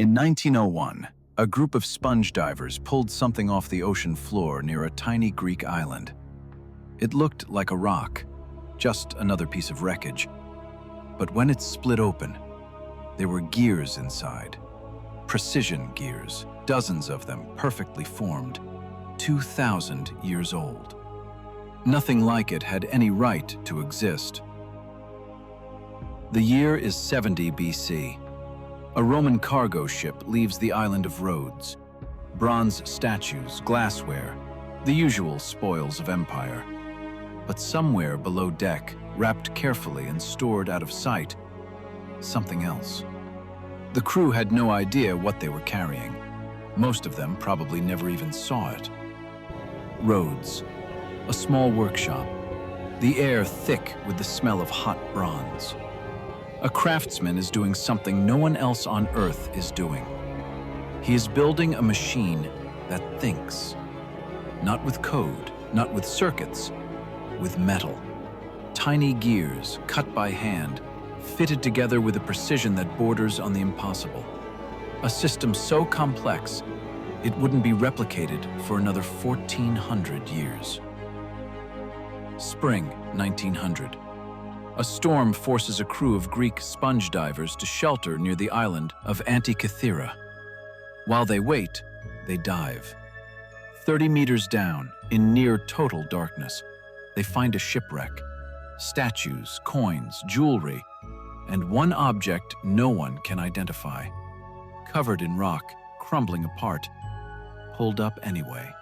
In 1901, a group of sponge divers pulled something off the ocean floor near a tiny Greek island. It looked like a rock, just another piece of wreckage. But when it split open, there were gears inside. Precision gears, dozens of them perfectly formed, 2,000 years old. Nothing like it had any right to exist. The year is 70 BC. A Roman cargo ship leaves the island of Rhodes. Bronze statues, glassware, the usual spoils of empire. But somewhere below deck, wrapped carefully and stored out of sight, something else. The crew had no idea what they were carrying. Most of them probably never even saw it. Rhodes, a small workshop, the air thick with the smell of hot bronze. A craftsman is doing something no one else on Earth is doing. He is building a machine that thinks. Not with code, not with circuits, with metal. Tiny gears, cut by hand, fitted together with a precision that borders on the impossible. A system so complex, it wouldn't be replicated for another 1,400 years. Spring 1900. A storm forces a crew of Greek sponge divers to shelter near the island of Antikythera. While they wait, they dive. 30 meters down, in near total darkness, they find a shipwreck. Statues, coins, jewelry, and one object no one can identify. Covered in rock, crumbling apart, pulled up anyway.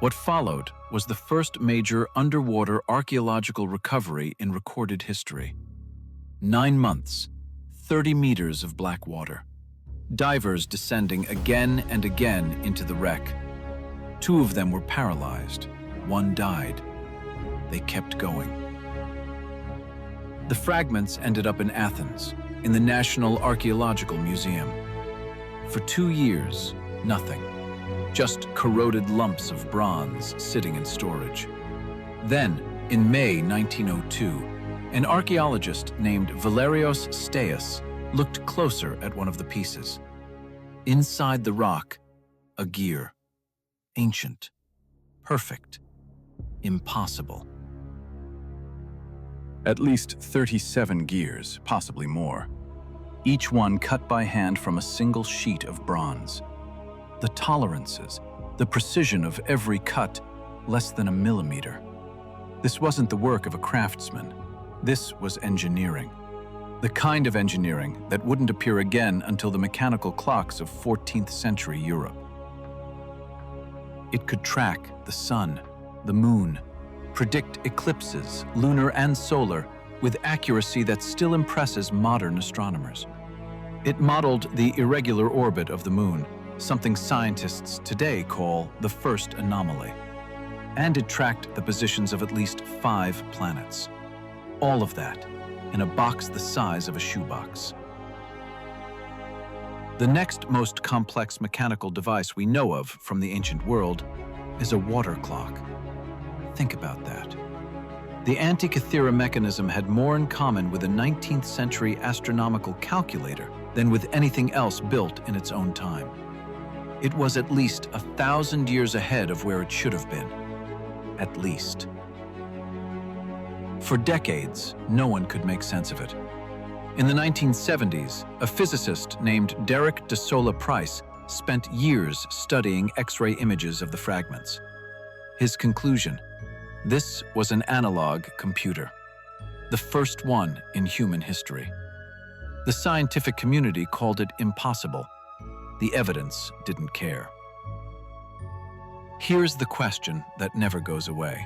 What followed was the first major underwater archaeological recovery in recorded history. 9 months, 30 meters of black water. Divers descending again and again into the wreck. 2 of them were paralyzed. 1 died. They kept going. The fragments ended up in Athens, in the National Archaeological Museum. For 2 years, nothing. Just corroded lumps of bronze sitting in storage. Then, in May 1902, an archaeologist named Valerios Steas looked closer at one of the pieces. Inside the rock, a gear. Ancient. Perfect. Impossible. At least 37 gears, possibly more. Each one cut by hand from a single sheet of bronze. The tolerances, the precision of every cut, less than a millimeter. This wasn't the work of a craftsman. This was engineering. The kind of engineering that wouldn't appear again until the mechanical clocks of 14th century Europe. It could track the sun, the moon, predict eclipses, lunar and solar, with accuracy that still impresses modern astronomers. It modeled the irregular orbit of the moon, something scientists today call the first anomaly. And it tracked the positions of at least 5 planets. All of that in a box the size of a shoebox. The next most complex mechanical device we know of from the ancient world is a water clock. Think about that. The Antikythera mechanism had more in common with a 19th century astronomical calculator than with anything else built in its own time. It was at least 1,000 years ahead of where it should have been. At least. For decades, no one could make sense of it. In the 1970s, a physicist named Derek de Sola Price spent years studying X-ray images of the fragments. His conclusion: this was an analog computer, the first one in human history. The scientific community called it impossible. The evidence didn't care. Here's the question that never goes away.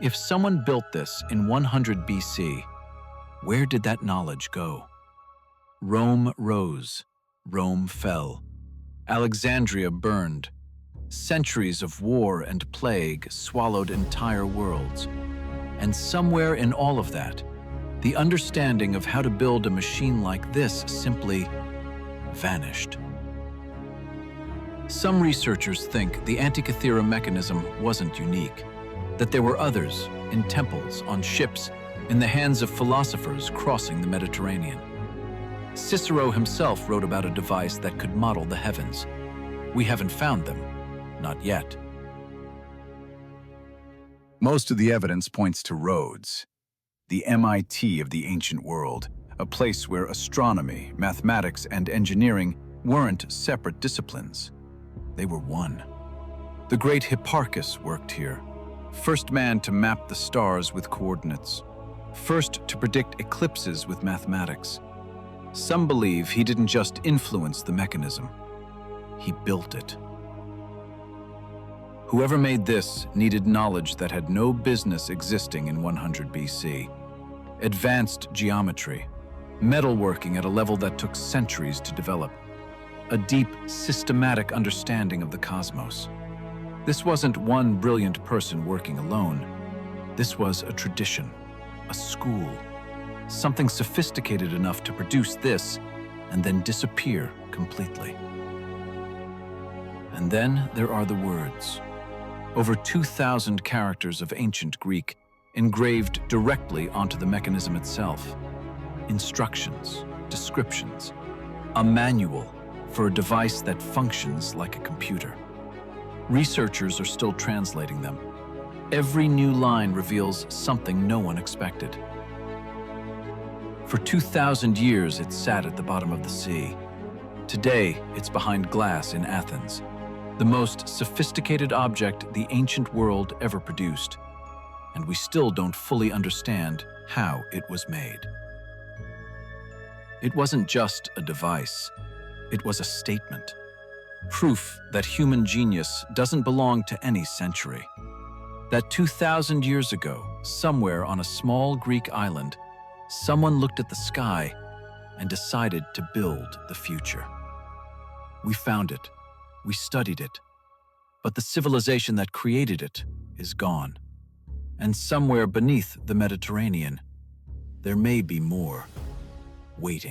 If someone built this in 100 BC, where did that knowledge go? Rome rose, Rome fell. Alexandria burned. Centuries of war and plague swallowed entire worlds. And somewhere in all of that, the understanding of how to build a machine like this simply vanished. Some researchers think the Antikythera mechanism wasn't unique, that there were others in temples, on ships, in the hands of philosophers crossing the Mediterranean. Cicero himself wrote about a device that could model the heavens. We haven't found them, not yet. Most of the evidence points to Rhodes, the MIT of the ancient world, a place where astronomy, mathematics, and engineering weren't separate disciplines. They were one. The great Hipparchus worked here, first man to map the stars with coordinates, first to predict eclipses with mathematics. Some believe he didn't just influence the mechanism, he built it. Whoever made this needed knowledge that had no business existing in 100 BC. Advanced geometry, metalworking at a level that took centuries to develop, a deep, systematic understanding of the cosmos. This wasn't one brilliant person working alone. This was a tradition, a school, something sophisticated enough to produce this and then disappear completely. And then there are the words. Over 2,000 characters of ancient Greek engraved directly onto the mechanism itself. Instructions, descriptions, a manual for a device that functions like a computer. Researchers are still translating them. Every new line reveals something no one expected. For 2,000 years, it sat at the bottom of the sea. Today, it's behind glass in Athens, the most sophisticated object the ancient world ever produced. And we still don't fully understand how it was made. It wasn't just a device. It was a statement. Proof that human genius doesn't belong to any century. That 2,000 years ago, somewhere on a small Greek island, someone looked at the sky and decided to build the future. We found it, we studied it, but the civilization that created it is gone. And somewhere beneath the Mediterranean, there may be more waiting.